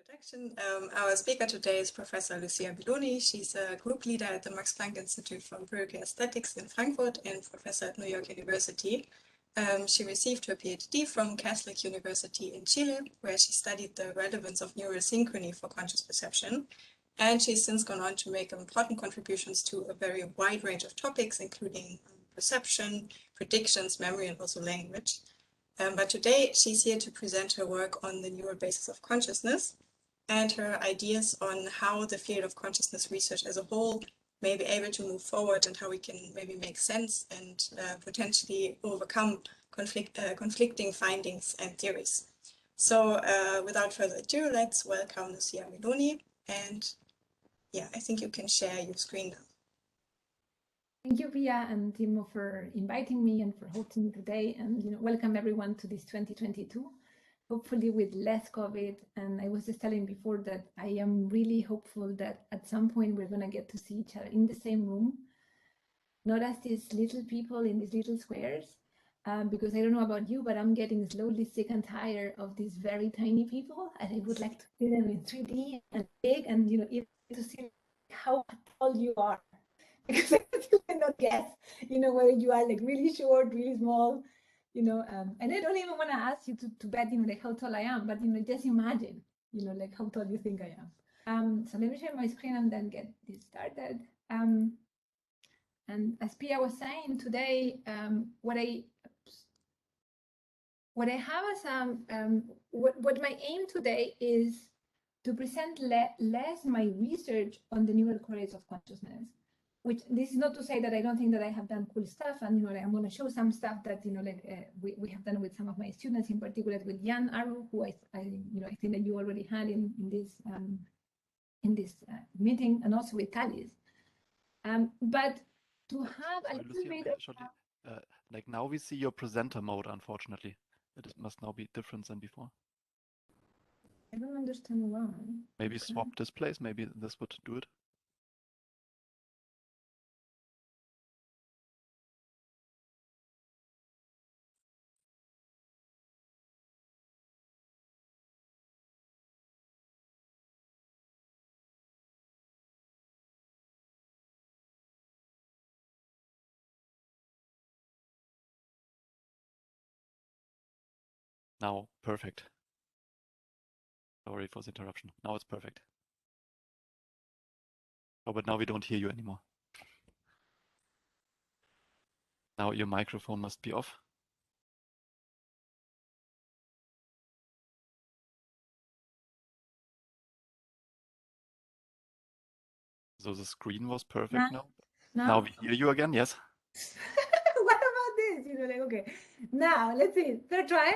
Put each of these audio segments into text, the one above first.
introduction. Our speaker today is Professor Lucia Melloni. She's a group leader at the Max Planck Institute for Empirical Aesthetics in Frankfurt and professor at New York University. She received her PhD from Catholic University in Chile, where she studied the relevance of neural synchrony for conscious perception. And she's since gone on to make important contributions to a very wide range of topics, including perception, predictions, memory, and also language. But today she's here to present her work on the neural basis of consciousness and her ideas on how the field of consciousness research as a whole may be able to move forward and how we can maybe make sense and potentially overcome conflicting findings and theories. So without further ado, let's welcome Lucia Melloni. And yeah, I think you can share your screen now. Thank you, Pia and Timo, for inviting me and for hosting me today. And welcome everyone to this 2022, hopefully with less COVID. And I was just telling before that I am really hopeful that at some point we're going to get to see each other in the same room, not as these little people in these little squares, because I don't know about you, but I'm getting slowly sick and tired of these very tiny people. And I would like to see them in 3D and big, and even to see how tall you are. Because I still cannot guess, whether you are like really short, really small, and I don't even want to ask you to bet, like how tall I am, but just imagine, like how tall you think I am. So let me share my screen and then get this started. And as Pia was saying today, what I have as what my aim today is to present less my research on the neural correlates of consciousness. Which this is not to say that I don't think that I have done cool stuff, and I'm going to show some stuff that we have done with some of my students, in particular with Jan Aru, who I think that you already had in this meeting, and also with Talis. But to have a little Lucia, bit of like now we see your presenter mode. Unfortunately, it must now be different than before. I don't understand why. Maybe swap displays. Maybe this would do it. Now, perfect. Sorry for the interruption. Now it's perfect. Oh, but now we don't hear you anymore. Now your microphone must be off. So the screen was perfect now. Now we hear you again, yes? What about this? Okay. Now, let's see. Third try.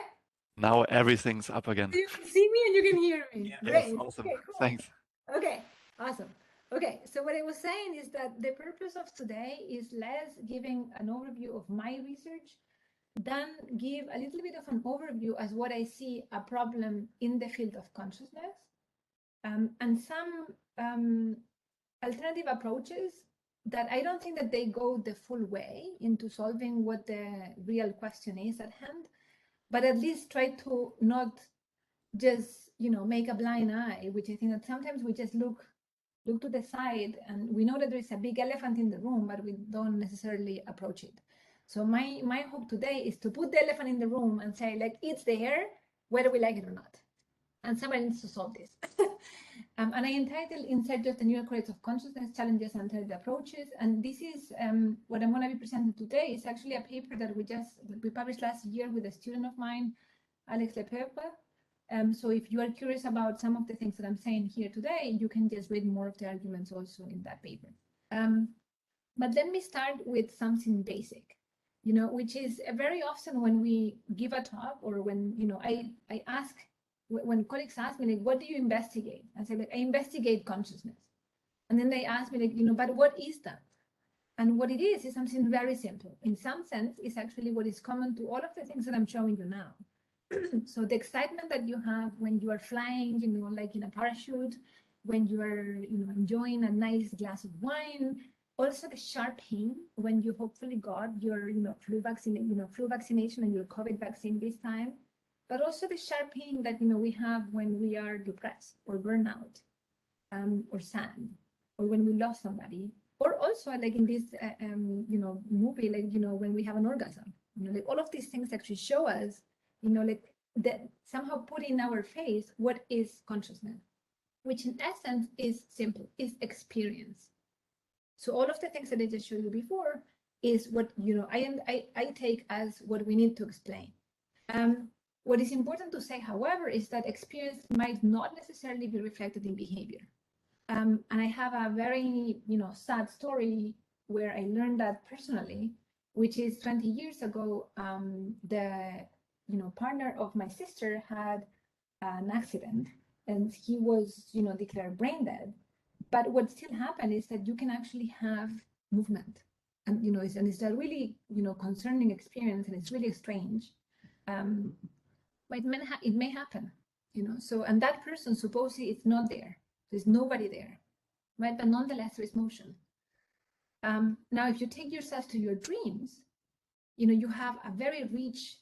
Now everything's up again. You can see me and you can hear me. Yes, great. Awesome. Okay, cool. Thanks. Okay, awesome. Okay, so what I was saying is that the purpose of today is less giving an overview of my research than give a little bit of an overview as what I see a problem in the field of consciousness, and some alternative approaches that I don't think that they go the full way into solving what the real question is at hand, but at least try to not just make a blind eye, which I think that sometimes we just look to the side and we know that there is a big elephant in the room, but we don't necessarily approach it. So my hope today is to put the elephant in the room and say, like, it's there, whether we like it or not. And somebody needs to solve this. And I entitled Insititute the Neural Correlates of Consciousness, Challenges and Alternative Approaches. And this is what I'm going to be presenting today. Is actually a paper that we published last year with a student of mine, Alex Lepeuple. So if you are curious about some of the things that I'm saying here today, you can just read more of the arguments also in that paper. But let me start with something basic, which is very often when we give a talk or when, I ask, when colleagues ask me, like, what do you investigate? I say, like, I investigate consciousness. And then they ask me, like, but what is that? And what it is something very simple. In some sense, it's actually what is common to all of the things that I'm showing you now. So the excitement that you have when you are flying, like in a parachute, when you are, enjoying a nice glass of wine, also the sharp pain when you hopefully got your, flu vaccination and your COVID vaccine this time, but also the sharp pain that we have when we are depressed or burnout, or sad, or when we lost somebody, or also like in this movie, like when we have an orgasm, like all of these things actually show us, like that somehow put in our face what is consciousness, which in essence is simple, is experience. So all of the things that I just showed you before is what I take as what we need to explain. What is important to say, however, is that experience might not necessarily be reflected in behavior. And I have a very sad story where I learned that personally, which is 20 years ago. The partner of my sister had an accident, and he was declared brain dead. But what still happened is that you can actually have movement, and it's a really concerning experience, and it's really strange. But it may happen, So, and that person supposedly it's not there. There's nobody there, right? But nonetheless, there is motion. Now, if you take yourself to your dreams, you have a very rich,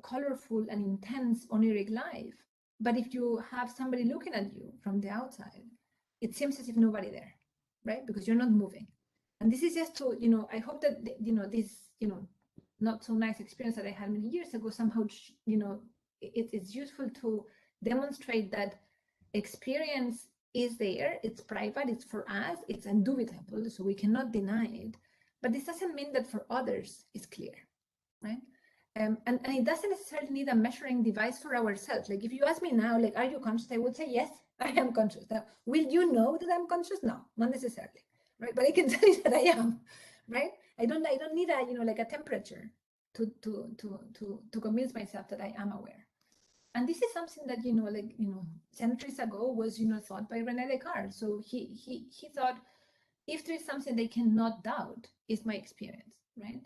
colorful and intense oniric life. But if you have somebody looking at you from the outside, it seems as if nobody there, right? Because you're not moving. And this is just to, I hope that, this, not so nice experience that I had many years ago, somehow, it's useful to demonstrate that experience is there, it's private, it's for us, it's indubitable, so we cannot deny it. But this doesn't mean that for others it's clear, right? And it doesn't necessarily need a measuring device for ourselves. Like if you ask me now, like, are you conscious? I would say, yes, I am conscious. Now, will you know that I'm conscious? No, not necessarily, right? But I can tell you that I am, right? I don't need a, like a temperature to convince myself that I am aware. And this is something that, centuries ago was, thought by René Descartes. So he thought, if there is something they cannot doubt, is my experience, right?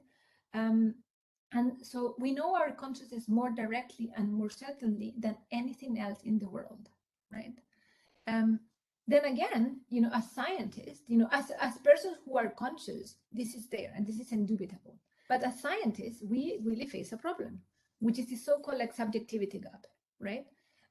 And so we know our consciousness more directly and more certainly than anything else in the world, right? Then again, as scientists, as persons who are conscious, this is there and this is indubitable. But as scientists, we really face a problem, which is the so-called like subjectivity gap, right?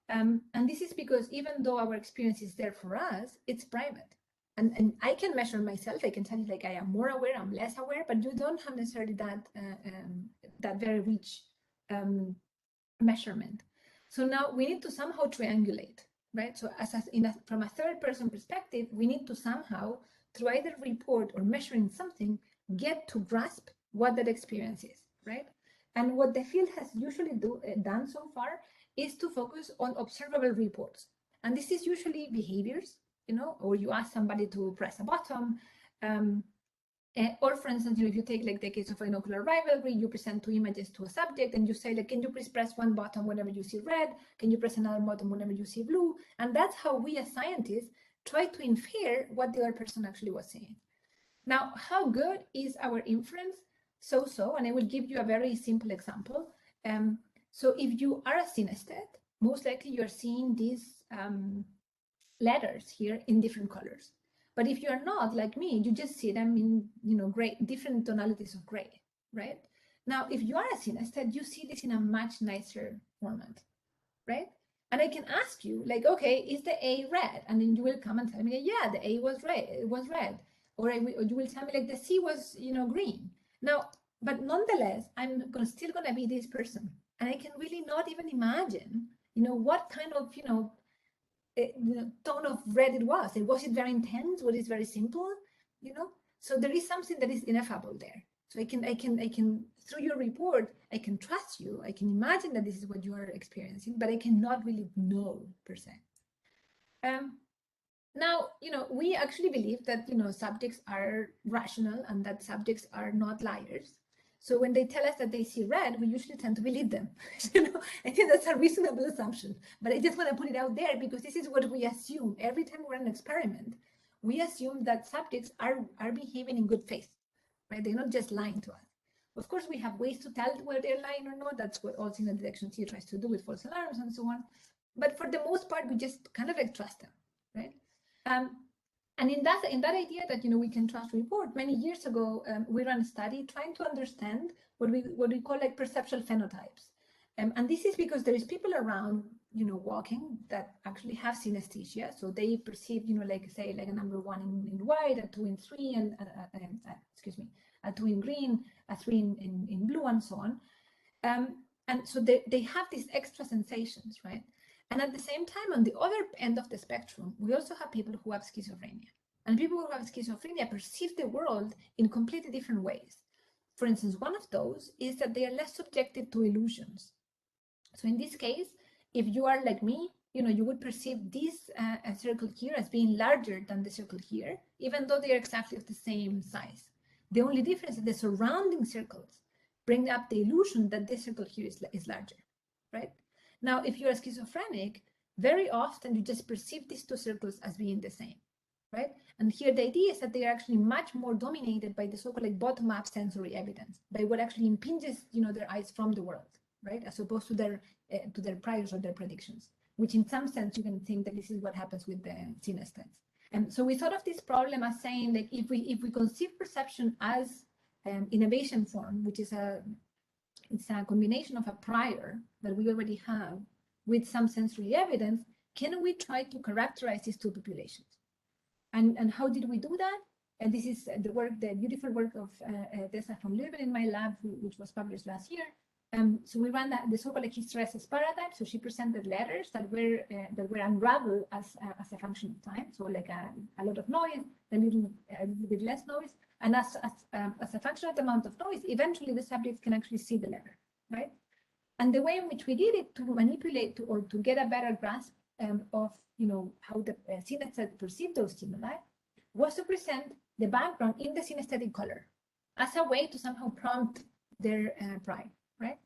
And this is because even though our experience is there for us, it's private. And I can measure myself. I can tell you like I am more aware, I'm less aware, but you don't have necessarily that very rich measurement. So now we need to somehow triangulate, right? So from a third person perspective, we need to somehow, through either report or measuring something, get to grasp what that experience is, right? And what the field has usually done so far is to focus on observable reports. And this is usually behaviors, or you ask somebody to press a button, or for instance, if you take like the case of binocular rivalry, you present two images to a subject and you say like, can you please press one button whenever you see red? Can you press another button whenever you see blue? And that's how we as scientists try to infer what the other person actually was saying. Now, how good is our inference? So, and I will give you a very simple example. So if you are a synesthete, most likely you're seeing these letters here in different colors. But if you're not like me, you just see them in gray, different tonalities of gray, right? Now, if you are a synesthete, you see this in a much nicer format, right? And I can ask you, like, okay, is the A red? And then you will come and tell me, yeah, the A was red. It was red. Or you will tell me, like, the C was, green. Now, but nonetheless, I'm still gonna be this person, and I can really not even imagine, what kind of, tone of red it was. Was it very intense? Was it very simple? So there is something that is ineffable there. So I can through your report, I can trust you. I can imagine that this is what you are experiencing, but I cannot really know per se. Now, we actually believe that, subjects are rational and that subjects are not liars. So when they tell us that they see red, we usually tend to believe them. I think that's a reasonable assumption, but I just want to put it out there because this is what we assume. Every time we're in an experiment, we assume that subjects are behaving in good faith, right? They're not just lying to us. Of course, we have ways to tell whether they're lying or not. That's what all signal detection theory tries to do with false alarms and so on. But for the most part, we just kind of like trust them, right? And in that idea that we can trust report, many years ago we ran a study trying to understand what we call like perceptual phenotypes. And this is because there is people around, walking that actually have synesthesia. So they perceive, like say, like a number 1 in white, a 2 in 3, and a 2 in green, a 3 in blue, and so on. And so they have these extra sensations, right? And at the same time, on the other end of the spectrum, we also have people who have schizophrenia. And people who have schizophrenia perceive the world in completely different ways. For instance, one of those is that they are less subjective to illusions. So in this case, if you are like me, you would perceive this circle here as being larger than the circle here, even though they are exactly of the same size. The only difference is the surrounding circles bring up the illusion that this circle here is larger, right? Now, if you're schizophrenic, very often you just perceive these two circles as being the same, right? And here the idea is that they are actually much more dominated by the so-called like bottom-up sensory evidence, by what actually impinges, their eyes from the world, right? As opposed to their priors or their predictions, which in some sense you can think that this is what happens with the synesthetes. And so we thought of this problem as saying, like, if we conceive perception as innovation form, which is it's a combination of a prior that we already have with some sensory evidence, can we try to characterize these two populations? And how did we do that? And this is the beautiful work of Tessa from Leuven in my lab, which was published last year. So we ran the so-called hysteresis paradigm. So she presented letters that were unraveled as a function of time. So like a lot of noise, a little bit less noise, and as a function of the amount of noise, eventually the subjects can actually see the letter, right? And the way in which we did it to manipulate or to get a better grasp of how the synesthetes perceive those stimuli was to present the background in the synesthetic color as a way to somehow prompt their pride, right?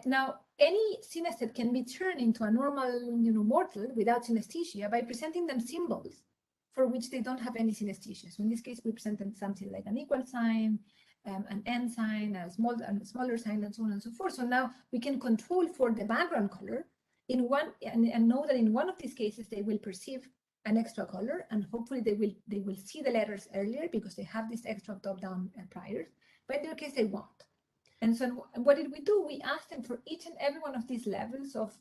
Now, any synesthete can be turned into a normal, mortal without synesthesia by presenting them symbols for which they don't have any synesthesia. So in this case, we presented something like an equal sign, an and sign, a smaller sign, and so on and so forth. So now we can control for the background color in one, and know that in one of these cases they will perceive an extra color, and hopefully they will see the letters earlier because they have this extra top-down priors. But in their case, they won't. And so what did we do? We asked them for each and every one of these levels of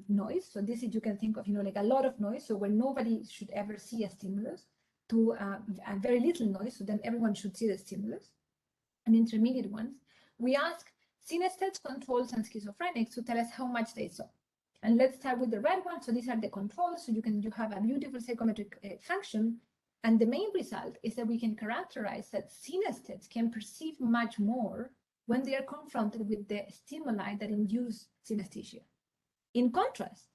noise. So this is, you can think of, like a lot of noise. So where nobody should ever see a stimulus, to a very little noise. So then everyone should see the stimulus, and intermediate ones. We ask synesthetes, controls, and schizophrenics to tell us how much they saw. And let's start with the red one. So these are the controls. So you have a beautiful psychometric function. And the main result is that we can characterize that synesthetes can perceive much more when they are confronted with the stimuli that induce synesthesia. In contrast,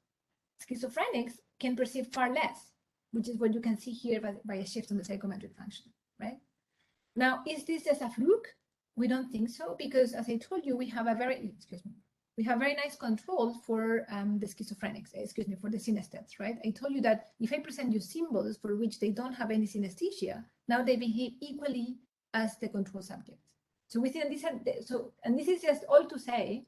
schizophrenics can perceive far less, which is what you can see here by a shift on the psychometric function, right? Now, is this just a fluke? We don't think so, because as I told you, we have very nice control for the schizophrenics, for the synesthetes, right? I told you that if I present you symbols for which they don't have any synesthesia, now they behave equally as the control subjects. So we think and this is just all to say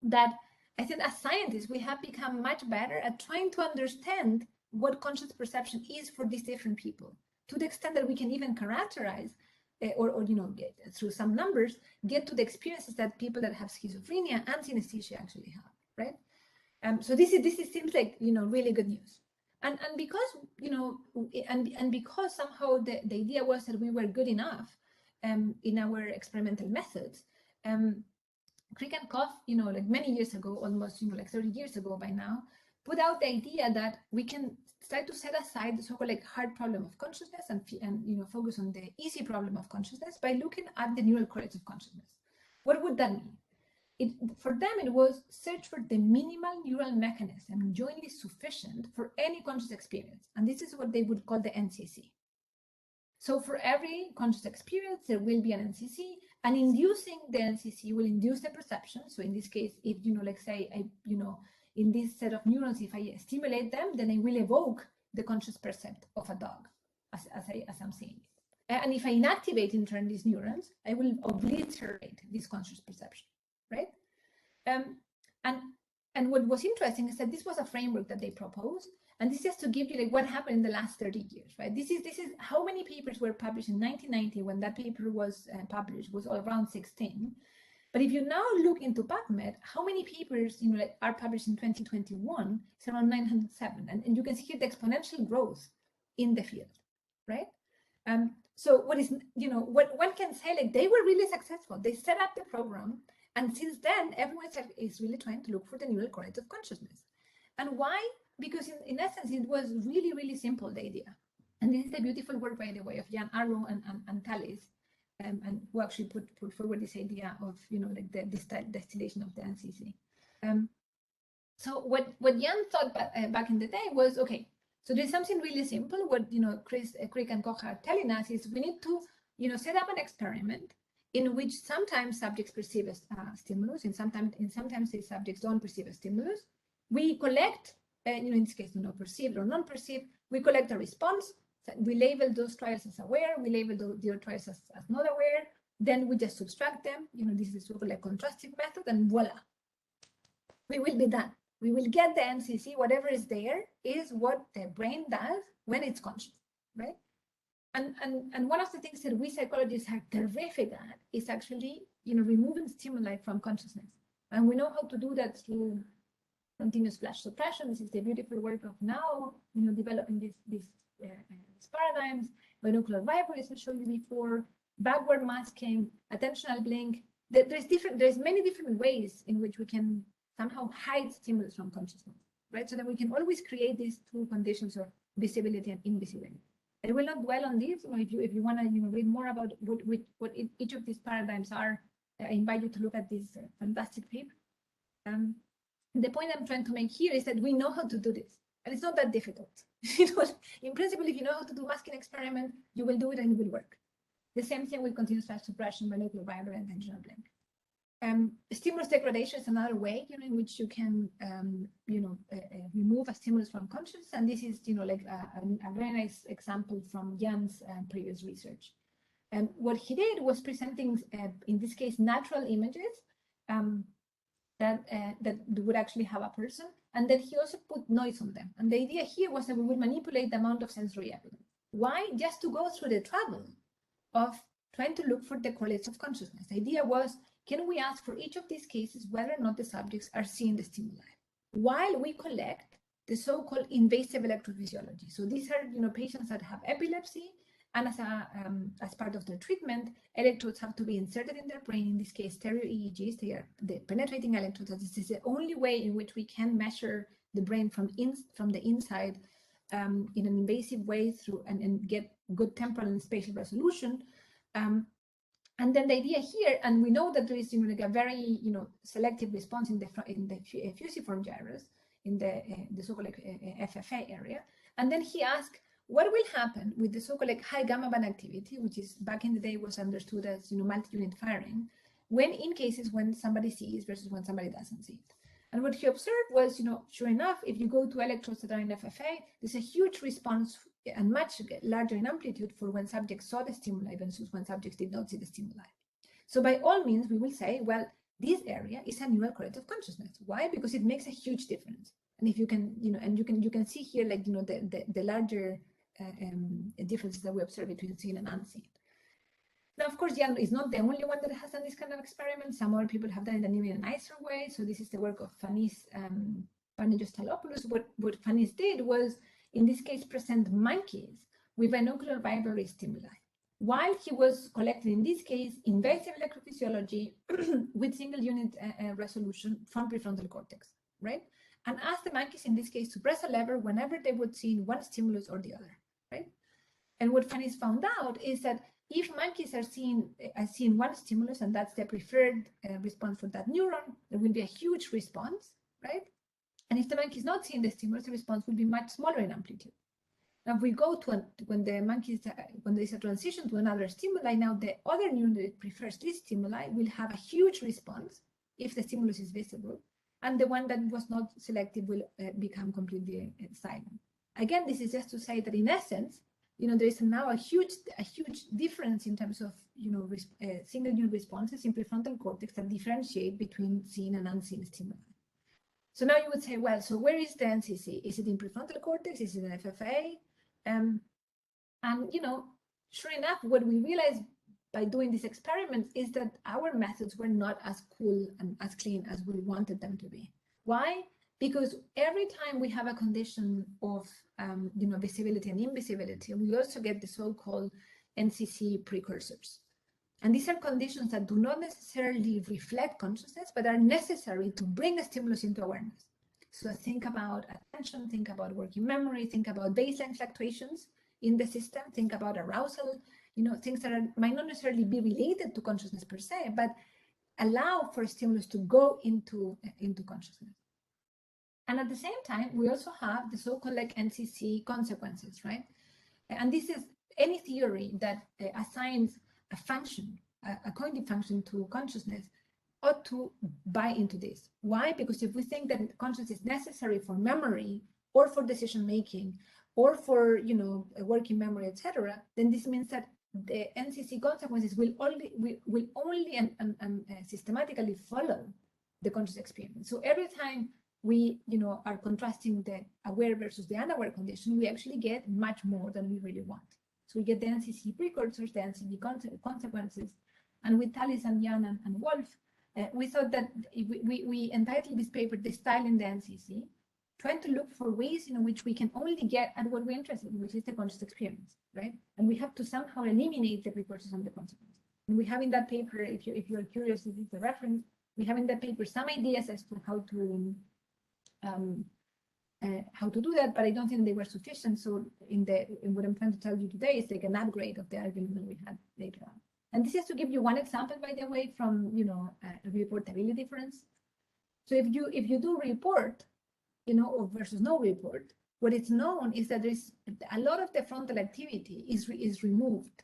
that I think as scientists, we have become much better at trying to understand what conscious perception is for these different people, to the extent that we can even characterize or through some numbers, get to the experiences that people that have schizophrenia and synesthesia actually have, right? So this seems like, really good news. And because, and because somehow the idea was that we were good enough in our experimental methods, Crick and Koff, like many years ago, almost, like 30 years ago by now, put out the idea that we can try to set aside the so-called like hard problem of consciousness and focus on the easy problem of consciousness by looking at the neural correlates of consciousness. What would that mean? For them, it was search for the minimal neural mechanism jointly sufficient for any conscious experience. And this is what they would call the NCC. So for every conscious experience, there will be an NCC, and inducing the NCC will induce the perception. So in this case, if, like say, in this set of neurons, if I stimulate them, then I will evoke the conscious percept of a dog, as I'm saying. And if I inactivate in turn these neurons, I will obliterate this conscious perception, right? And what was interesting is that this was a framework that they proposed, and this is just to give you like what happened in the last 30 years, right? This is how many papers were published in 1990 when that paper was published, was all around 16. But if you now look into PubMed, how many papers like are published in 2021? It's around 907, and you can see here the exponential growth in the field, right? So what is what one can say, like, they were really successful. They set up the program, and since then everyone is really trying to look for the neural correlates of consciousness. And why? Because in essence it was really, really simple, the idea. And this is the beautiful work, by the way, of Jan Arlo and Thalys, and who actually put forward this idea of like this distillation of the NCC. So what Jan thought back in the day was, okay, so there's something really simple. What Chris, Crick, and Koch are telling us is we need to set up an experiment in which sometimes subjects perceive a stimulus, and sometimes these subjects don't perceive a stimulus. We collect, in this case, perceived or non-perceived. We collect a response. So we label those trials as aware. We label the other trials as not aware. Then we just subtract them. This is sort of like contrastive method, and voila, we will be done. We will get the NCC. Whatever is there is what the brain does when it's conscious, right? And one of the things that we psychologists are terrific at is actually removing stimuli from consciousness, and we know how to do that through continuous flash suppression. This is the beautiful work of now developing these paradigms. Binocular vibration, as I showed you before, backward masking, attentional blink. There's many different ways in which we can somehow hide stimulus from consciousness, right? So that we can always create these two conditions of visibility and invisibility. I will not dwell on this. If you want to read more about what each of these paradigms are, I invite you to look at this fantastic paper. The point I'm trying to make here is that we know how to do this, and it's not that difficult. In principle, if you know how to do masking experiment, you will do it and it will work. The same thing with continuous flash suppression, molecular vibration, and attentional blink. Stimulus degradation is another way, in which you can, remove a stimulus from consciousness, and this is, like a very nice example from Jan's previous research. And what he did was presenting, in this case, natural images that would actually have a person, and then he also put noise on them. And the idea here was that we would manipulate the amount of sensory evidence. Why? Just to go through the trouble of trying to look for the correlates of consciousness. The idea was, can we ask for each of these cases whether or not the subjects are seeing the stimuli, while we collect the so-called invasive electrophysiology. So these are patients that have epilepsy, and as part of their treatment, electrodes have to be inserted in their brain. In this case, stereo EEGs. They are the penetrating electrodes. This is the only way in which we can measure the brain from the inside in an invasive way through and get good temporal and spatial resolution. And then the idea here, and we know that there is like a very selective response in the fusiform gyrus in the so-called FFA area. And then he asked, what will happen with the so-called high gamma band activity, which is back in the day was understood as multi-unit firing, in cases when somebody sees versus when somebody doesn't see it. And what he observed was, sure enough, if you go to electrodes that are in FFA, there's a huge response and much larger in amplitude for when subjects saw the stimuli versus when subjects did not see the stimuli. So by all means, we will say, well, this area is a neural correlate of consciousness. Why? Because it makes a huge difference. And if you can, and you can see here, like, the larger differences that we observe between seen and unseen. Now, of course, Jan is not the only one that has done this kind of experiment. Some other people have done it in an even nicer way. So this is the work of Fanis Panagiotalopoulos. What Fanis did was, in this case, present monkeys with binocular vibratory stimuli, while he was collecting, in this case, invasive electrophysiology with single unit resolution from prefrontal cortex, right? And asked the monkeys, in this case, to press a lever whenever they would see one stimulus or the other, right? And what Fanis found out is that if monkeys are seeing one stimulus, and that's the preferred response for that neuron, there will be a huge response, right? And if the monkey is not seeing the stimulus, the response will be much smaller in amplitude. Now, if we go to when there's a transition to another stimuli, now the other neuron that prefers this stimuli will have a huge response if the stimulus is visible, and the one that was not selective will become completely silent. Again, this is just to say that in essence, there is now a huge difference in terms of single unit responses in prefrontal cortex that differentiate between seen and unseen stimuli. So now you would say, well, so where is the NCC? Is it in prefrontal cortex? Is it in FFA? And sure enough, what we realized by doing these experiments is that our methods were not as cool and as clean as we wanted them to be. Why? Because every time we have a condition of visibility and invisibility, we also get the so-called NCC precursors. And these are conditions that do not necessarily reflect consciousness, but are necessary to bring a stimulus into awareness. So think about attention, think about working memory, think about baseline fluctuations in the system, think about arousal, things that might not necessarily be related to consciousness per se, but allow for stimulus to go into consciousness. And at the same time, we also have the so-called NCC consequences, right? And this is any theory that assigns a function, a cognitive function to consciousness, ought to buy into this. Why? Because if we think that consciousness is necessary for memory or for decision making or for working memory, etc., then this means that the NCC consequences will only and systematically follow the conscious experience. So every time we are contrasting the aware versus the unaware condition, we actually get much more than we really want. So we get the NCC precursors, the NCC consequences, and with Tallis and Jan and Wolf, we thought that we entitled this paper "The Style in the NCC," trying to look for ways in which we can only get at what we're interested in, which is the conscious experience, right? And we have to somehow eliminate the precursors and the consequences. And we have in that paper, if you're curious, this is the reference. We have in that paper some ideas as to how to do that, but I don't think they were sufficient. So in what I'm trying to tell you today is like an upgrade of the argument that we had later on. And this is to give you one example, by the way, from reportability difference. So if you do report, or versus no report, what it's known is that there's a lot of the frontal activity is removed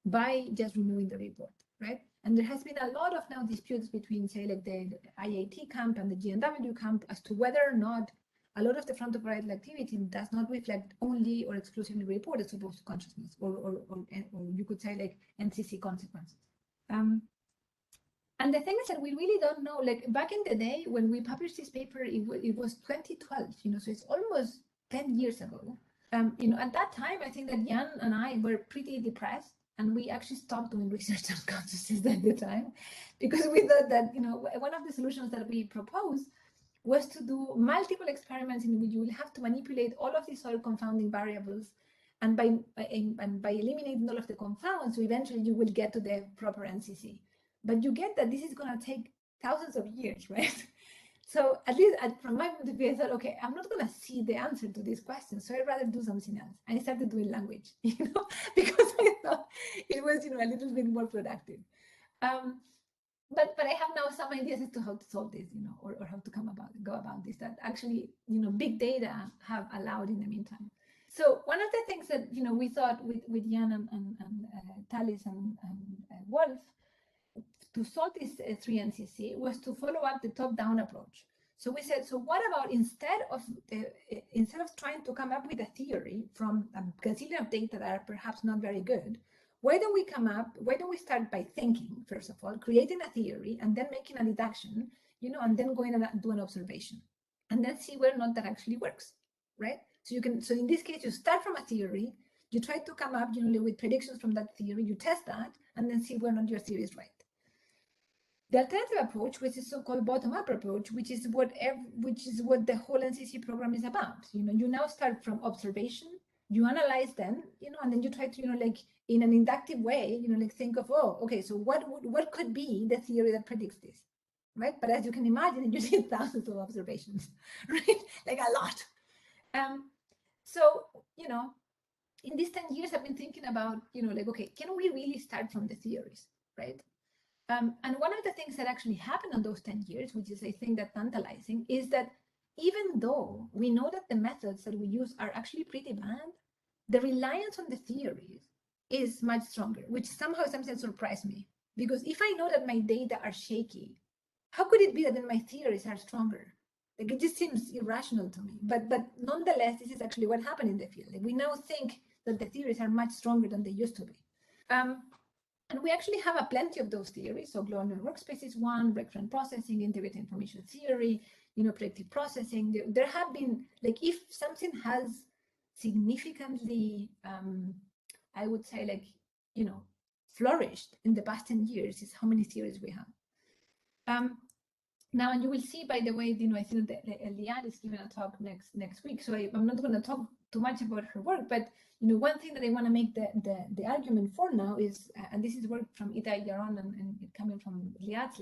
by just removing the report, right? And there has been a lot of now disputes between, say, like the IAT camp and the GNW camp as to whether or not a lot of the frontal parietal activity does not reflect only or exclusively report as opposed to consciousness, or you could say like NCC consequences. And the thing is that we really don't know, like back in the day when we published this paper, it was 2012, so it's almost 10 years ago. At that time, I think that Jan and I were pretty depressed, and we actually stopped doing research on consciousness at the time, because we thought that, one of the solutions that we proposed was to do multiple experiments in which you will have to manipulate all of these soil confounding variables, and by eliminating all of the confounds, so eventually you will get to the proper NCC. But you get that this is going to take thousands of years, right? So at least from my point of view, I thought, okay, I'm not going to see the answer to this question, so I'd rather do something else. I started doing language, because I thought it was, a little bit more productive. But I have now some ideas as to how to solve this, or how to go about this that actually, big data have allowed in the meantime. So one of the things that, we thought with Jan and Tallis and Wolf, to solve this 3NCC was to follow up the top-down approach. So we said, so what about instead of trying to come up with a theory from a gazillion of data that are perhaps not very good, why don't we start by thinking, first of all, creating a theory and then making a deduction, and then going and do an observation and then see whether or not that actually works, right? So in this case, you start from a theory, you try to come up, with predictions from that theory, you test that, and then see whether or not your theory is right. The alternative approach, which is so-called bottom-up approach, which is what the whole NCC program is about. You now start from observation, you analyze them, and then you try to, in an inductive way, think of, oh, okay, so what could be the theory that predicts this, right? But as you can imagine, you need thousands of observations, right? Like a lot. So, in these 10 years, I've been thinking about, okay, can we really start from the theories, right? And one of the things that actually happened on those 10 years, which is, I think, that tantalizing, is that even though we know that the methods that we use are actually pretty bad, the reliance on the theories is much stronger, which somehow sometimes surprised me. Because if I know that my data are shaky, how could it be that then my theories are stronger? Like, it just seems irrational to me. But nonetheless, this is actually what happened in the field. Like, we now think that the theories are much stronger than they used to be. And we actually have a plenty of those theories. So global neural workspace is one, recurrent processing, integrated information theory, predictive processing. There have been, like, if something has significantly, I would say, like, flourished in the past 10 years is how many theories we have. Now, and you will see, by the way, I think that Liane is giving a talk next week, so I'm not going to talk too much about her work, but one thing that I want to make the argument for now is, and this is work from Ida Yaron and coming from Liane's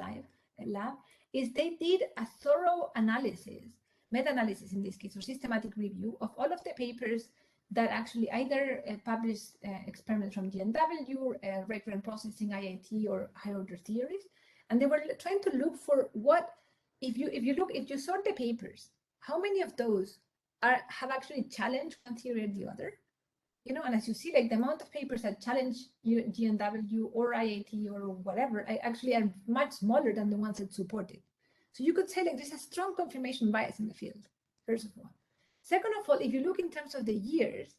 lab, is they did a thorough analysis, meta-analysis in this case, or systematic review of all of the papers that actually either published experiments from GNW, recurrent processing, IIT, or higher order theories, and they were trying to look for what, if you sort the papers, how many of those have actually challenged one theory or the other, and as you see, like the amount of papers that challenge GNW or IIT or whatever, actually are much smaller than the ones that support it. So you could say like there's a strong confirmation bias in the field, first of all. Second of all, if you look in terms of the years,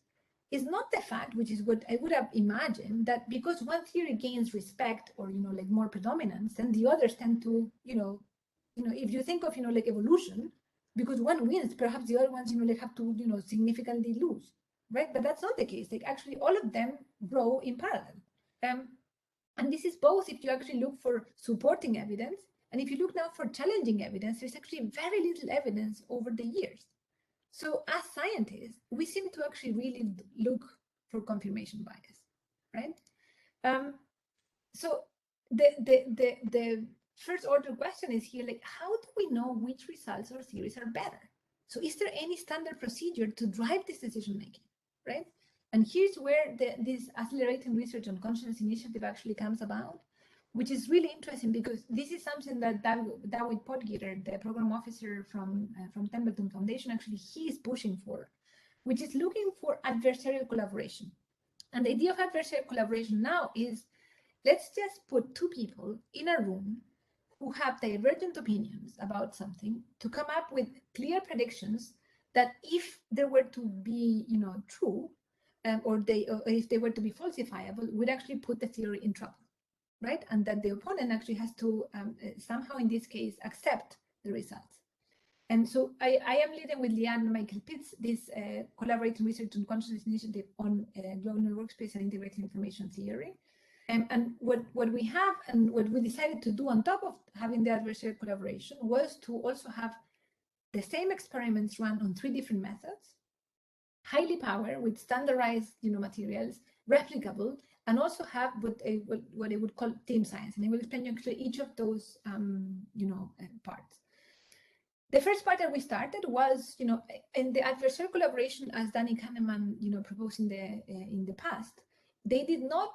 is not the fact, which is what I would have imagined, that because one theory gains respect or like more predominance, then the others tend to, if you think of like evolution, because one wins, perhaps the other ones like have to significantly lose, right? But that's not the case. Like actually, all of them grow in parallel, and this is both if you actually look for supporting evidence, and if you look now for challenging evidence, there's actually very little evidence over the years. So as scientists, we seem to actually really look for confirmation bias, right? So the first order question is here, like, how do we know which results or theories are better? So is there any standard procedure to drive this decision making, right? And here's where this Accelerating Research on Consciousness initiative actually comes about, which is really interesting because this is something that David Podgitter, the program officer from Templeton Foundation, actually he is pushing for, which is looking for adversarial collaboration. And the idea of adversarial collaboration now is, let's just put two people in a room who have divergent opinions about something to come up with clear predictions that if they were to be, true, or if they were to be falsifiable, would actually put the theory in trouble, right? And that the opponent actually has to somehow, in this case, accept the results. And so I am leading with Liane and Michael Pitts this collaborating research on consciousness initiative on global workspace and integrated information theory. And what we have and what we decided to do on top of having the adversarial collaboration was to also have the same experiments run on 3 different methods, highly powered with standardized materials, replicable, and also have what I would call team science. And I will explain actually each of those parts. The first part that we started was, in the adversarial collaboration, as Danny Kahneman, proposed in the past, they did not,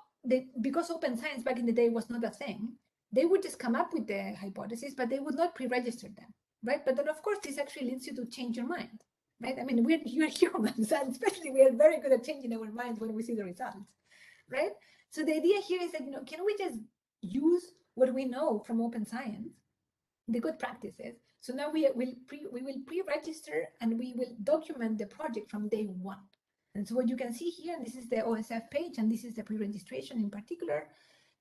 because open science back in the day was not a thing, they would just come up with the hypothesis, but they would not pre-register them, right? But then, of course, this actually leads you to change your mind, right? I mean, you're humans, and especially we are very good at changing our minds when we see the results, right? So the idea here is that, can we just use what we know from open science, the good practices? So now we will pre-register and we will document the project from day one. And so what you can see here, and this is the OSF page, and this is the pre-registration in particular,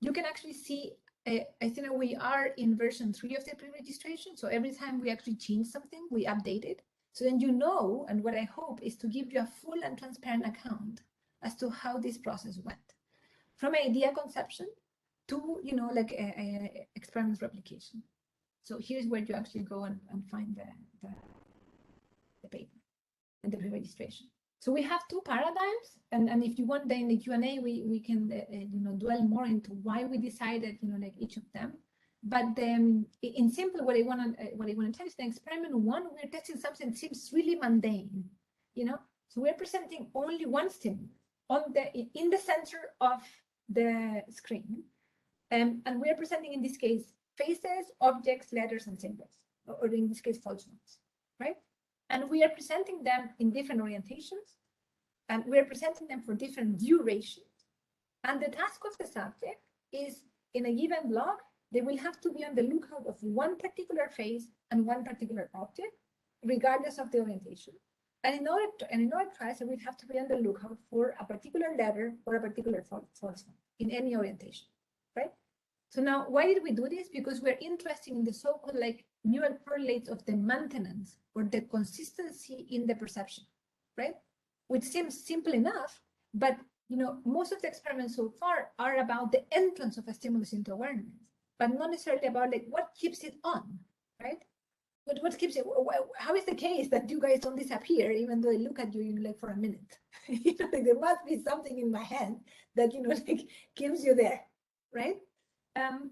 you can actually see, I think we are in version 3 of the pre-registration. So every time we actually change something, we update it. So then and what I hope is to give you a full and transparent account as to how this process went. From idea conception to, experiment replication. So here's where you actually go and find the paper and the pre-registration. So we have 2 paradigms, and if you want, then in the Q&A we can dwell more into why we decided each of them. But in simple, what I want to tell you is in experiment 1, we're testing something that seems really mundane, So we're presenting only one stimulus in the center of the screen, and we're presenting in this case faces, objects, letters, and symbols, or in this case false notes, right? And we are presenting them in different orientations, and we are presenting them for different durations. And the task of the subject is, in a given block, they will have to be on the lookout of one particular face and one particular object, regardless of the orientation. And in order to try, so we have to be on the lookout for a particular letter or a particular false note in any orientation, right? So now, why did we do this? Because we're interested in the so-called neural correlates of the maintenance or the consistency in the perception, right? Which seems simple enough, but most of the experiments so far are about the entrance of a stimulus into awareness, but not necessarily about like what keeps it on, right? But what keeps it? How is the case that you guys don't disappear even though I look at you, like for a minute? Like there must be something in my head that like keeps you there, right? And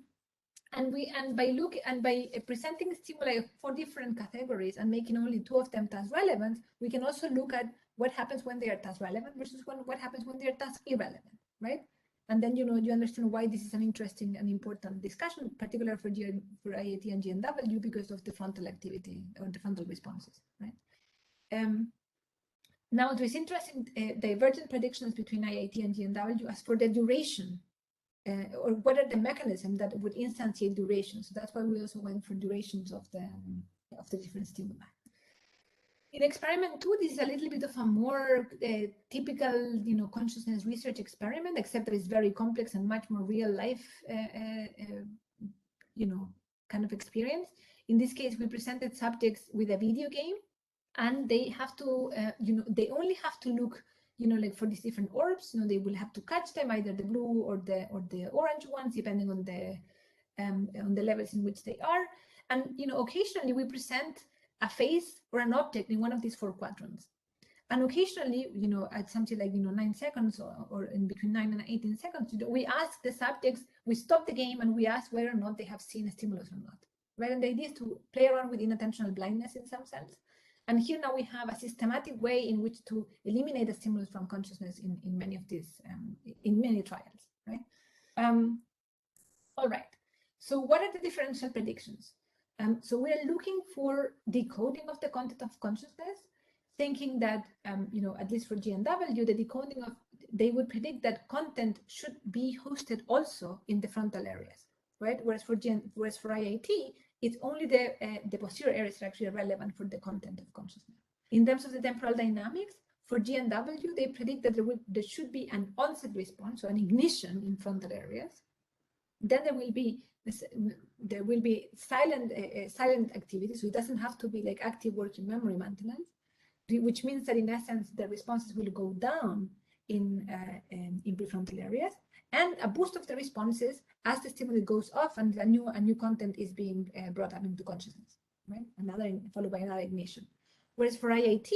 by presenting stimuli for different categories and making only 2 of them task relevant, we can also look at what happens when they are task relevant versus what happens when they are task irrelevant, right? And then you understand why this is an interesting and important discussion, particularly for IAT and GNW, because of the frontal activity or the frontal responses, right? Now there's interesting divergent predictions between IAT and GNW as for the duration. Or what are the mechanisms that would instantiate duration? So that's why we also went for durations of the different stimuli. In experiment 2, this is a little bit of a more typical, consciousness research experiment, except that it's very complex and much more real life, kind of experience. In this case, we presented subjects with a video game, and they have to, they only have to look like for these different orbs, they will have to catch them, either the blue or the orange ones, depending on the levels in which they are. And occasionally we present a face or an object in one of these 4 quadrants. And occasionally, at something like 9 seconds or in between 9 and 18 seconds, we ask the subjects, we stop the game and we ask whether or not they have seen a stimulus or not. Right? And the idea is to play around with inattentional blindness in some sense. And here now we have a systematic way in which to eliminate the stimulus from consciousness in many of these, in many trials, right? All right. So what are the differential predictions? So we are looking for decoding of the content of consciousness, thinking that, at least for GNW, the decoding of, they would predict that content should be hosted also in the frontal areas, right? Whereas for IAT, it's only the posterior areas are actually relevant for the content of consciousness. In terms of the temporal dynamics, for GNW, they predict that there should be an onset response, so an ignition in frontal areas. Then there will be silent activity, so it doesn't have to be like active working memory maintenance, which means that in essence the responses will go down in prefrontal areas, and a boost of the responses as the stimuli goes off and a new content is being brought up into consciousness, right? Followed by another ignition. Whereas for IAT,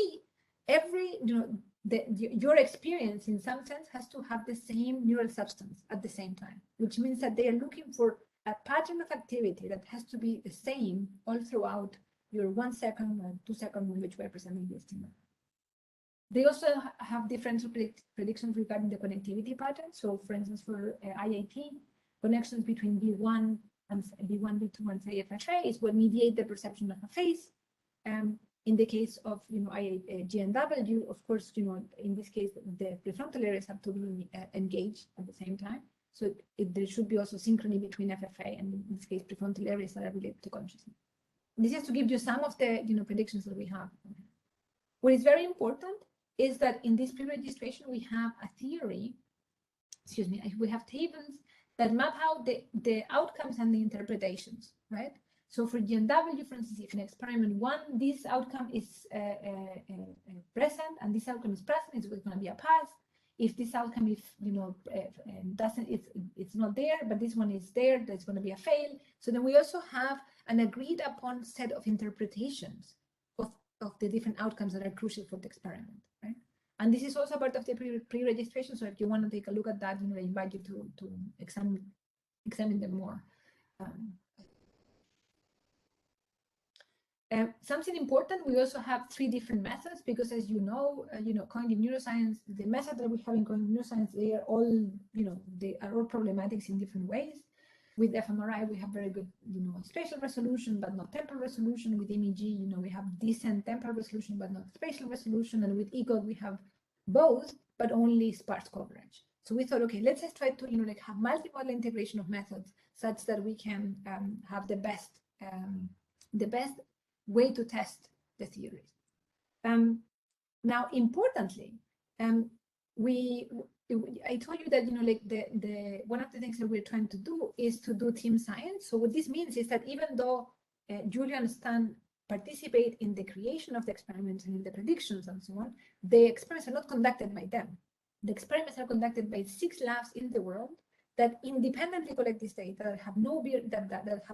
your experience in some sense has to have the same neural substance at the same time, which means that they are looking for a pattern of activity that has to be the same all throughout your 1 second or 2 seconds in which we're presenting the stimuli. They also have differential predictions regarding the connectivity pattern. So for instance, for IAT, connections between B1, B2, and say FFA is what mediate the perception of a face. In the case of GNW, of course, in this case, the prefrontal areas have to be engaged at the same time. So there should be also synchrony between FFA and, in this case, prefrontal areas that are related to consciousness. This is to give you some of the predictions that we have. What is very important is that in this pre-registration we have a theory. We have tables that map out the outcomes and the interpretations, right? So for GNW, for instance, if in experiment 1, this outcome is present and this outcome is present, it's going to be a pass. If this outcome, it's not there, but this one is there, that's going to be a fail. So then we also have an agreed upon set of interpretations of the different outcomes that are crucial for the experiment, right? And this is also part of the pre-registration. So if you want to take a look at that, I invite you to examine them more. Something important, we also have 3 different methods because, as cognitive neuroscience, the method that we have in cognitive neuroscience, they are all, they are all problematics in different ways. With fMRI, we have very good, spatial resolution, but not temporal resolution. With MEG, we have decent temporal resolution, but not spatial resolution. And with EGOG, we have both, but only sparse coverage. So we thought, okay, let's just try to, have multimodal integration of methods such that we can have the best way to test the theories. Now, importantly, I told you that one of the things that we're trying to do is to do team science. So what this means is that even though Julia and Stan participate in the creation of the experiments and in the predictions and so on, the experiments are not conducted by them. The experiments are conducted by 6 labs in the world that independently collect this data, that have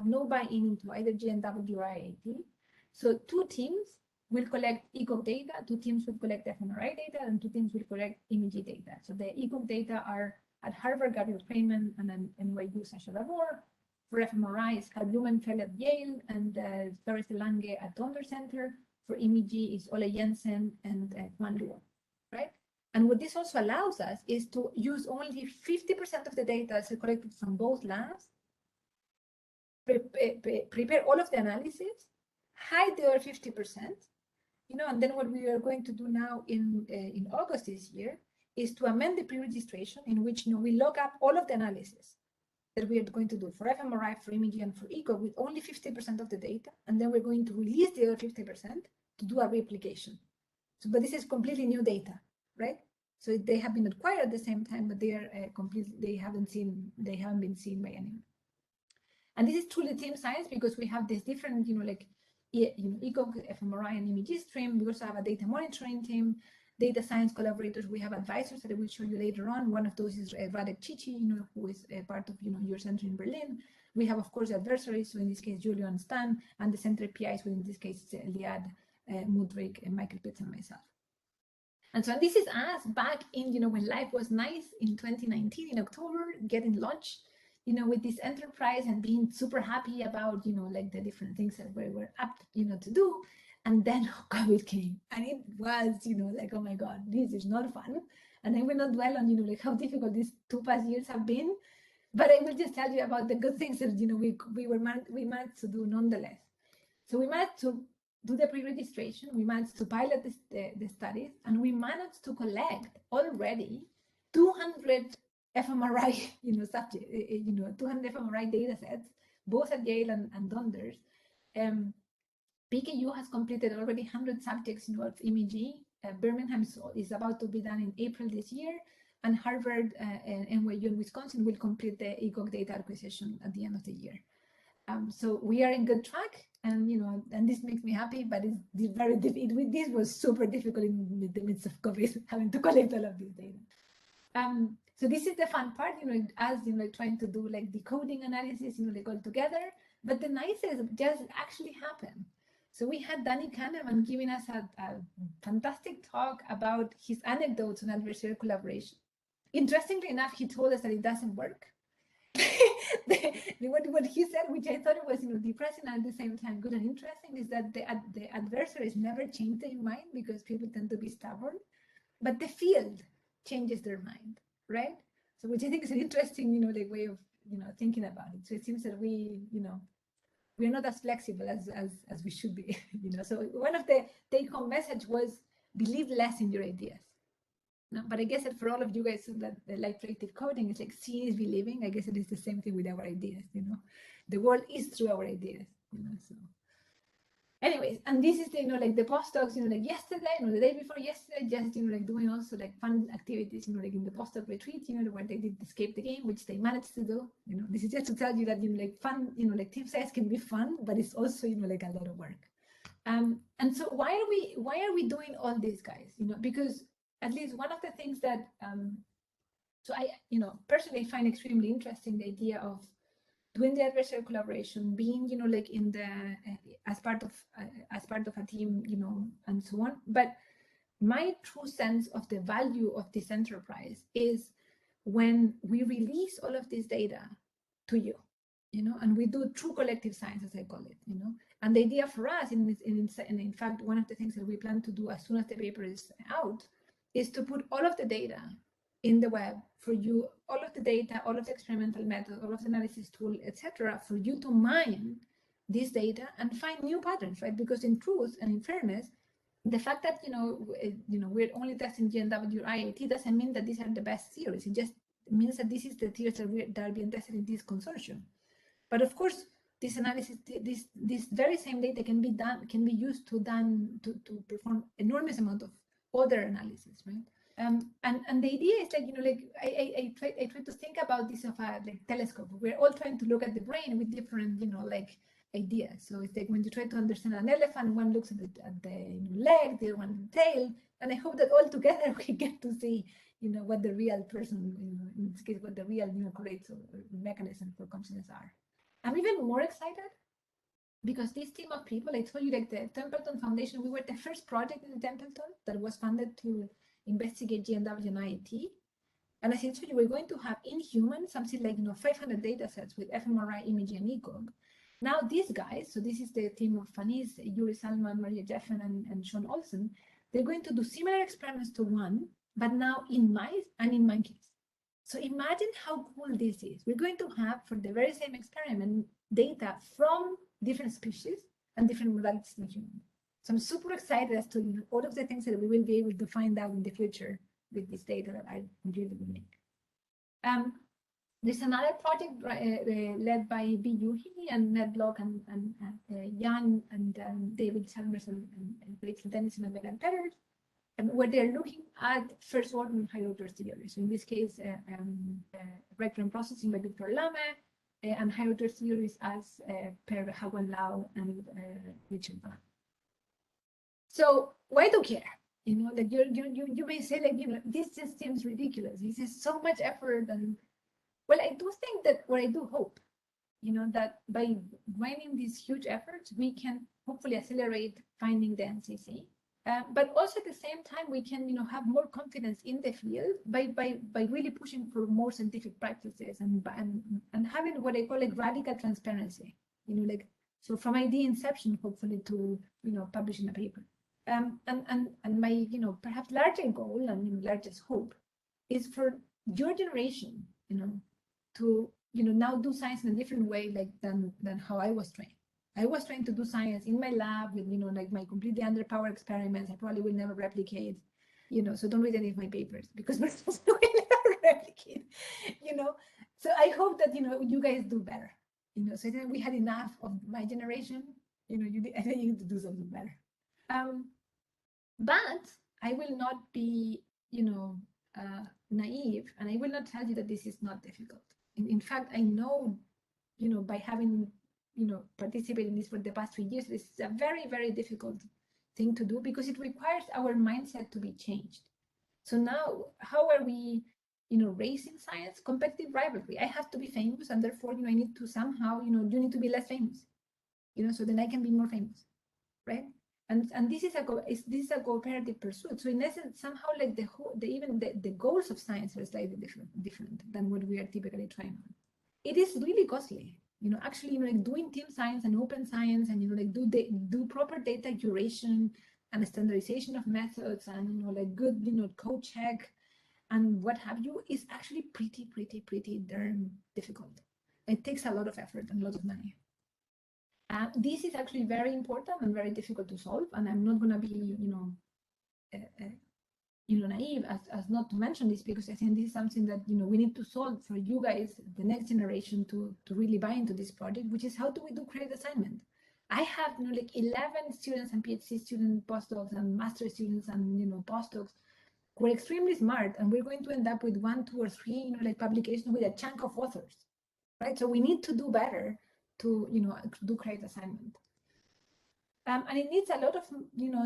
no buy-in into either GNW or IIT. So 2 teams will collect ECOG data, 2 teams will collect fMRI data, and 2 teams will collect imaging data. So the ECOG data are at Harvard, Gabriel Feynman, and then NYU, Sasha Labor. For fMRI, it's Karl Blumenfeld at Yale, and Doris Lange at Donder Center. For imaging, it's Ole Jensen and Juan Luo, right? And what this also allows us is to use only 50% of the data that's collected from both labs, prepare all of the analysis, hide the other 50%, and then what we are going to do now in August this year is to amend the pre-registration in which we lock up all of the analysis that we are going to do for fMRI, for imaging, and for ECOG with only 50% of the data, and then we're going to release the other 50% to do a replication. So, but this is completely new data, right? So they have been acquired at the same time, but they are they haven't been seen by anyone. And this is truly team science because we have this different, ECOG, fMRI, and imaging stream. We also have a data monitoring team, data science collaborators. We have advisors that I will show you later on. One of those is Radek Cici, who is a part of, your center in Berlin. We have, of course, adversaries. So in this case, Julio and Stan, and the center PIs, so in this case, Liad, Mudrik, and Michael Pitts, and myself. And so this is us back in, when life was nice in 2019, in October, getting launched, with this enterprise and being super happy about, like the different things that we were up, to do. And then COVID came, and it was, like, oh my God, this is not fun. And I will not dwell on, like how difficult these 2 past years have been, but I will just tell you about the good things that, we managed to do nonetheless. So we managed to do the pre-registration, we managed to pilot the studies, and we managed to collect already 200 fMRI, 200 fMRI data sets, both at Yale and Donders. PKU has completed already 100 subjects of imaging. Birmingham is about to be done in April this year, and Harvard, NYU, and Wisconsin will complete the ECOG data acquisition at the end of the year. So we are in good track, and and this makes me happy, but it's very difficult. This was super difficult in the midst of COVID, having to collect all of this data. So this is the fun part, as trying to do like decoding analysis, like all together. But the nicest just actually happened. So we had Danny Kahneman giving us a fantastic talk about his anecdotes on adversarial collaboration. Interestingly enough, he told us that it doesn't work. What he said, which I thought it was depressing and at the same time good and interesting, is that the adversaries never change their mind because people tend to be stubborn, but the field changes their mind, right? So which I think is an interesting like way of thinking about it. So it seems that we're not as flexible as we should be. So one of the take-home message was believe less in your ideas. No, but I guess that for all of you guys that like predictive coding, it's like seeing is believing. I guess it is the same thing with our ideas. The world is through our ideas. So anyways, and this is like the postdocs, like yesterday, the day before yesterday, just like doing also like fun activities, like in the postdoc retreat, where they did escape the game, which they managed to do. This is just to tell you that like fun, like team size can be fun, but it's also like a lot of work. And so why are we doing all this, guys? Because at least one of the things that so I personally find extremely interesting the idea of doing the adversarial collaboration, being like in the as part of a team, and so on. But my true sense of the value of this enterprise is when we release all of this data to you, and we do true collective science, as I call it, And the idea for us, and in fact, one of the things that we plan to do as soon as the paper is out, is to put all of the data in the web for you, all of the data, all of the experimental methods, all of the analysis tool, etc., for you to mine this data and find new patterns, right? Because in truth and in fairness, the fact that we're only testing GNW or IIT doesn't mean that these are the best theories. It just means that this is the theories that are being tested in this consortium. But of course, this analysis, this very same data can be used to perform enormous amount of other analysis, right? And the idea is like I try to think about this of a like telescope. We're all trying to look at the brain with different like ideas. So it's like when you try to understand an elephant, one looks at the leg, the other one the tail, and I hope that all together we get to see what the real person, in this case, what the real correlates or mechanism for consciousness are. I'm even more excited because this team of people, I told you, like the Templeton Foundation, we were the first project in Templeton that was funded to investigate GNW and IET. And as I told you, we're going to have in humans something like 500 data sets with fMRI, imaging, and ECOG. Now these guys, so this is the team of Fanis, Yuri Salman, Maria Jeffen, and Sean Olsen, they're going to do similar experiments to one, but now in mice and in monkeys. So imagine how cool this is. We're going to have, for the very same experiment, data from different species and different modalities in humans. So I'm super excited as to all of the things that we will be able to find out in the future with this data that I really will make. There's another project led by B. Yuhi and Ned Block and Jan and David Chalmers and Rachel Dennison and Megan Petters, where they're looking at first order higher order theories. So in this case, recurrent processing by Victor Lame, and higher order theories as per Hagwan Lau and Richard Bach. So why do you care? Like you may say, like, this just seems ridiculous. This is so much effort. And well, I do think that, or I do hope, that by running these huge efforts, we can hopefully accelerate finding the NCC. But also at the same time, we can, have more confidence in the field by really pushing for more scientific practices and having what I call like radical transparency. Like, so from idea inception, hopefully to publishing a paper. And my perhaps larger goal and largest hope is for your generation, to now do science in a different way, like than how I was trained. I was trained to do science in my lab with, like my completely underpowered experiments. I probably will never replicate, so don't read any of my papers because my will never replicate, So I hope that, you guys do better, so I think we had enough of my generation, I think you need to do something better. But I will not be, naive, and I will not tell you that this is not difficult. In fact, I know, by having participate in this for the past 3 years, this is a very, very difficult thing to do because it requires our mindset to be changed. So now, how are we, raising science? Competitive rivalry. I have to be famous, and therefore, I need to somehow, you need to be less famous, so then I can be more famous, right? And this is a cooperative pursuit. So in essence, somehow, like the goals of science are slightly different than what we are typically trying on. It is really costly. Actually, like doing team science and open science and, like do proper data curation and standardization of methods and, like good, code check and what have you is actually pretty darn difficult. It takes a lot of effort and a lot of money. This is actually very important and very difficult to solve. And I'm not going to be, naive as not to mention this because I think this is something that we need to solve for you guys, the next generation, to really buy into this project, which is how do we do credit assignment. I have like 11 students and PhD students, postdocs and master students and postdocs who are extremely smart, and we're going to end up with 1, 2, or 3 like publications with a chunk of authors, right? So we need to do better to do credit assignment. And it needs a lot of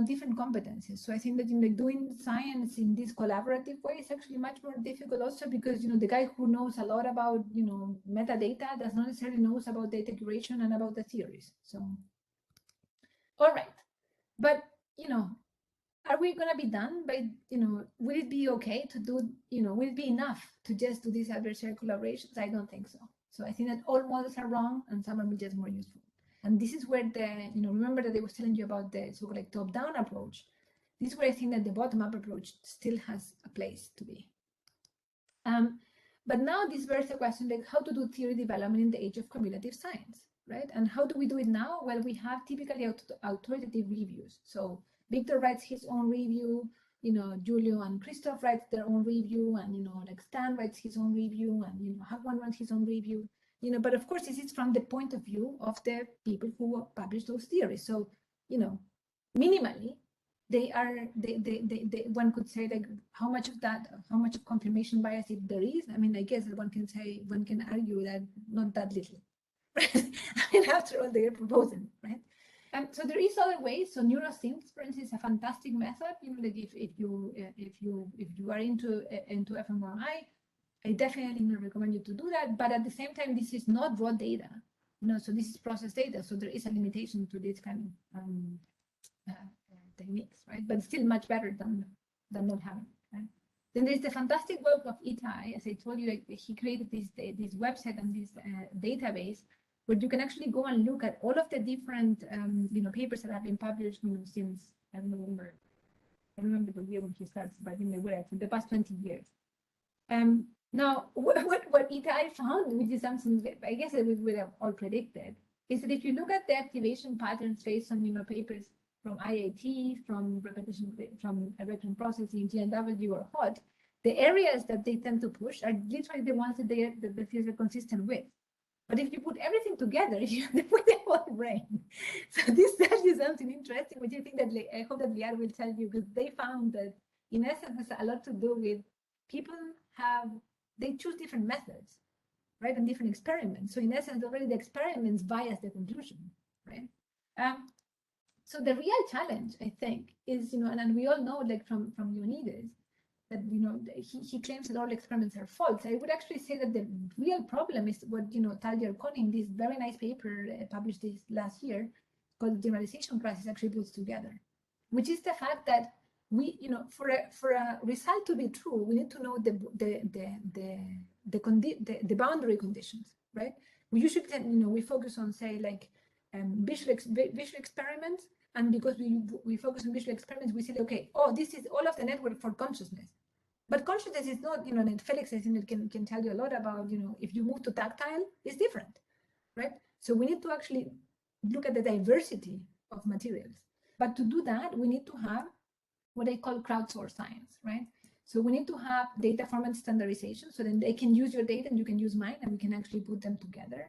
different competencies. So I think that doing science in this collaborative way is actually much more difficult also because the guy who knows a lot about metadata does not necessarily knows about data curation and about the theories. So all right, but are we going to be done by will it be okay to do will it be enough to just do these adversarial collaborations? I don't think so. So I think that all models are wrong and some are just more useful. And this is where the, remember that I was telling you about the so-called like top-down approach. This is where I think that the bottom-up approach still has a place to be. But now this bears a question like how to do theory development in the age of cumulative science, right? And how do we do it now? Well, we have typically authoritative reviews. So Victor writes his own review, Julio and Christoph writes their own review, and like Stan writes his own review, and Hagwan writes his own review. But of course, this is from the point of view of the people who publish those theories. So, minimally, they one could say like how much of confirmation bias if there is. I mean, I guess that one can argue that not that little, right? I mean, after all, they are proposing, right? So there is other ways. So Neuroscience, for instance, is a fantastic method. Like if you are into fMRI, I definitely recommend you to do that. But at the same time, this is not raw data. So this is processed data. So there is a limitation to this kind of techniques, right? But still much better than not having. Right? Then there's the fantastic work of Itai. As I told you, like, he created this website and this database where you can actually go and look at all of the different papers that have been published since I don't remember the year when he starts, but for the past 20 years. Now, what Itai found, which is something that I guess that we would have all predicted, is that if you look at the activation patterns based on papers from IIT, from repetition, from erection processing, GNW or HOT, the areas that they tend to push are literally the ones that the fields are consistent with. But if you put everything together, you have to put the whole brain. So this tells you something interesting, which I think that I hope that Liar will tell you, because they found that in essence has a lot to do with people they choose different methods, right, and different experiments. So in essence, already the experiments bias the conclusion, right? So the real challenge, I think, is and we all know, like from Leonidas, that he claims that all experiments are false. I would actually say that the real problem is what Talja Conning, this very nice paper published this last year called Generalization Crisis, actually puts together, which is the fact that we for a result to be true, we need to know the boundary conditions, right? We usually we focus on, say, like visual experiments, and because we focus on visual experiments, we say, okay, this is all of the network for consciousness. But consciousness is not, and Felix, I think, can tell you a lot about, if you move to tactile, it's different, right? So we need to actually look at the diversity of materials. But to do that, we need to have what I call crowdsourced science, right? So we need to have data format standardization, so then they can use your data and you can use mine, and we can actually put them together.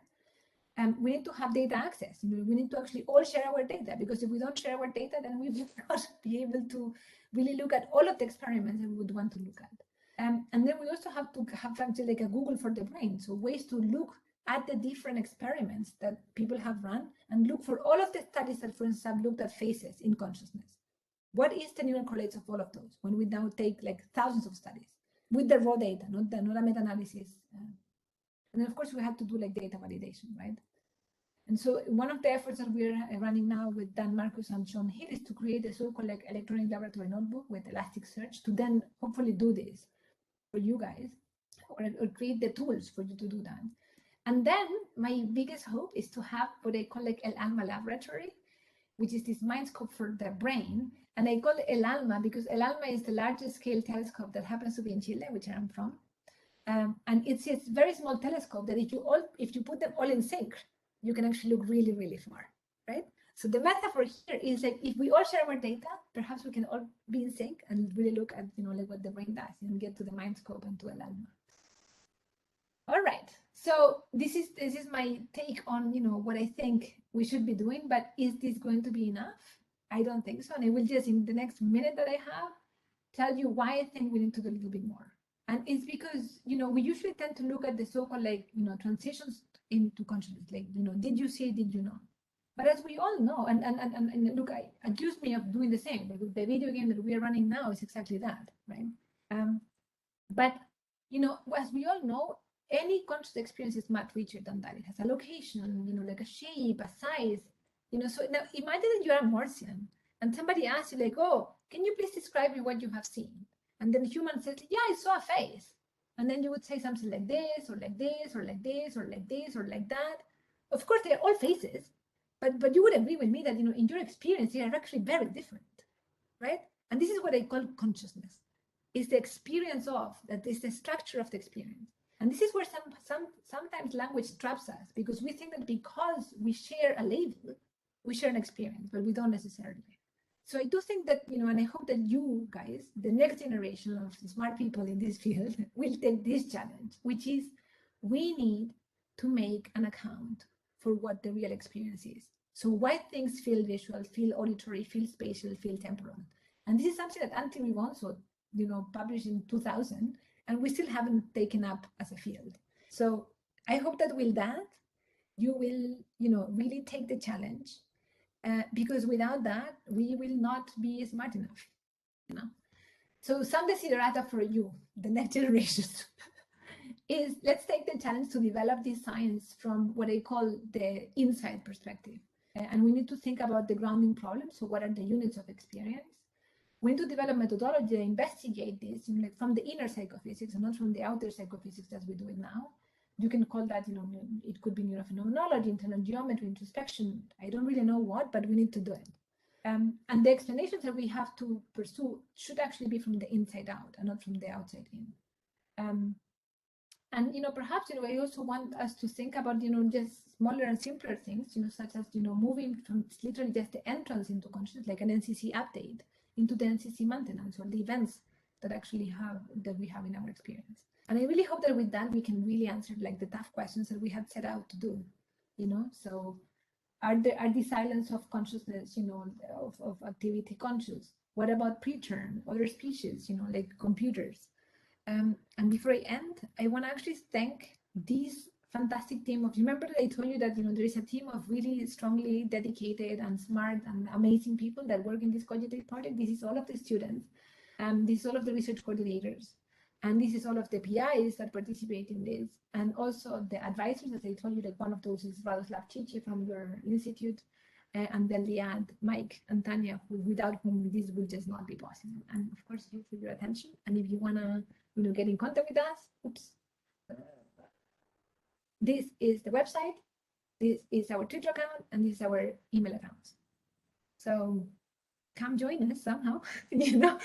And we need to have data access. We need to actually all share our data, because if we don't share our data, then we will not be able to really look at all of the experiments that we would want to look at. And then we also have to have actually like a Google for the brain, so ways to look at the different experiments that people have run and look for all of the studies that, for instance, have looked at phases in consciousness. What is the neural correlates of all of those when we now take like thousands of studies with the raw data, not a meta-analysis? And then, of course, we have to do like data validation, right? And so one of the efforts that we're running now with Dan Marcus and Sean Hill is to create a so-called like electronic laboratory notebook with Elasticsearch to then hopefully do this for you guys, or create the tools for you to do that. And then my biggest hope is to have what I call like El Alma Laboratory, which is this mindscope for the brain. And I call it El Alma because El Alma is the largest scale telescope that happens to be in Chile, which I'm from. And it's a very small telescope that if you put them all in sync, you can actually look really, really far, right? So the metaphor here is like, if we all share our data, perhaps we can all be in sync and really look at, like what the brain does and get to the mindscope and to El Alma. All right, so this is my take on, what I think we should be doing, but is this going to be enough? I don't think so. And I will just, in the next minute that I have, tell you why I think we need to do a little bit more. And it's because, we usually tend to look at the so-called like, transitions into consciousness, like, did you see, did you know? But as we all know, and look, I accuse me of doing the same, because the video game that we are running now is exactly that, right? But, as we all know, any conscious experience is much richer than that. It has a location, like a shape, a size, so now imagine that you're a Martian and somebody asks you like, oh, can you please describe me what you have seen? And then the human says, yeah, I saw a face. And then you would say something like this, or like this, or like this, or like this, or like that. Of course, they're all faces, but you would agree with me that, in your experience, they are actually very different, right? And this is what I call consciousness. It's the experience of, that is the structure of the experience. And this is where sometimes language traps us, because we think that because we share a label, we share an experience, but we don't necessarily. So I do think that, and I hope that you guys, the next generation of smart people in this field, will take this challenge, which is we need to make an account for what the real experience is. So why things feel visual, feel auditory, feel spatial, feel temporal. And this is something that Antti Rivonso, published in 2000, and we still haven't taken up as a field. So I hope that with that, you will, really take the challenge because without that, we will not be smart enough, you know. So some desiderata for you, the next generation, is let's take the challenge to develop this science from what I call the inside perspective. And we need to think about the grounding problem. So what are the units of experience? We need to develop methodology to investigate this, you know, like from the inner psychophysics and not from the outer psychophysics as we do it now. You can call that, you know, it could be neurophenomenology, internal geometry, introspection. I don't really know what, but we need to do it. And the explanations that we have to pursue should actually be from the inside out and not from the outside in. And, you know, perhaps, you know, I also want us to think about, you know, just smaller and simpler things, you know, such as, you know, moving from literally just the entrance into consciousness, like an NCC update, into the NCC maintenance or the events that actually we have in our experience. And I really hope that with that, we can really answer like the tough questions that we had set out to do, you know. So are the silence of consciousness, you know, of activity conscious? What about preterm, other species, you know, like computers? And before I end, I want to actually thank this fantastic team of, remember that I told you that, you know, there is a team of really strongly dedicated and smart and amazing people that work in this Cogitate project. This is all of the students, this is all of the research coordinators, and this is all of the PIs that participate in this, and also the advisors, as I told you, that one of those is Radoslav Cici from your institute, and then Liad, Mike, and Tanya, without whom this would just not be possible. And of course, you for your attention. And if you want to, you know, get in contact with us, this is the website, this is our Twitter account, and this is our email account. So come join us somehow, you know,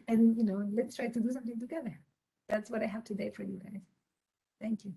and, you know, let's try to do something together. That's what I have today for you guys. Thank you.